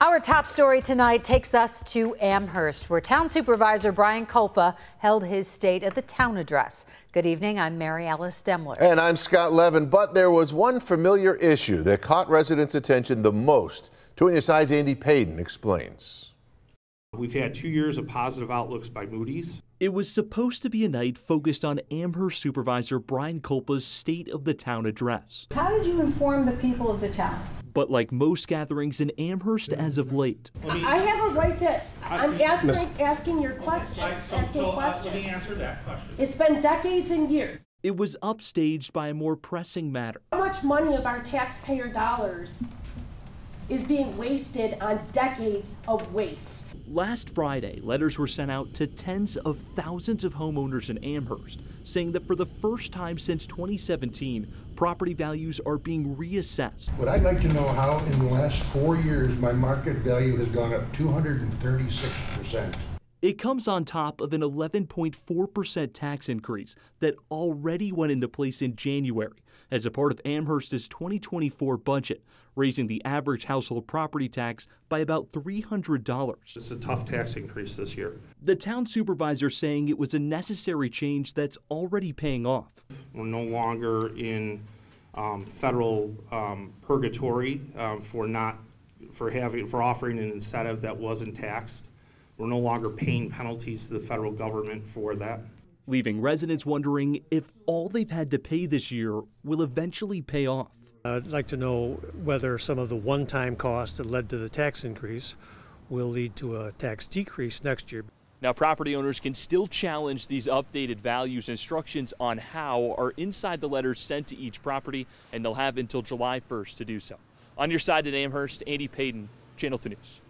Our top story tonight takes us to Amherst, where Town Supervisor Brian Kulpa held his state at the town address. Good evening, I'm Mary Alice Demler. And I'm Scott Levin, but there was one familiar issue that caught residents' attention the most. 2 News' Andy Payton explains. We've had 2 years of positive outlooks by Moody's. It was supposed to be a night focused on Amherst Supervisor Brian Kulpa's State of the Town address. How did you inform the people of the town? But like most gatherings in Amherst as of late, I have a right to, I'm asking your question, questions. Let me answer that question. It's been decades and years. it was upstaged by a more pressing matter. How much money of our taxpayer dollars is being wasted on decades of waste? Last Friday, letters were sent out to tens of thousands of homeowners in Amherst, saying that for the first time since 2017, property values are being reassessed. But I'd like to know how in the last 4 years my market value has gone up 236%. It comes on top of an 11.4% tax increase that already went into place in January as a part of Amherst's 2024 budget, raising the average household property tax by about $300. It's a tough tax increase this year. The town supervisor saying it was a necessary change that's already paying off. We're no longer in federal purgatory for offering an incentive that wasn't taxed. We're no longer paying penalties to the federal government for that. Leaving residents wondering if all they've had to pay this year will eventually pay off. I'd like to know whether some of the one-time costs that led to the tax increase will lead to a tax decrease next year. Now, property owners can still challenge these updated values. Instructions on how are inside the letters sent to each property, and they'll have until July 1st to do so. On your side in Amherst, Andy Payton, Channel 2 News.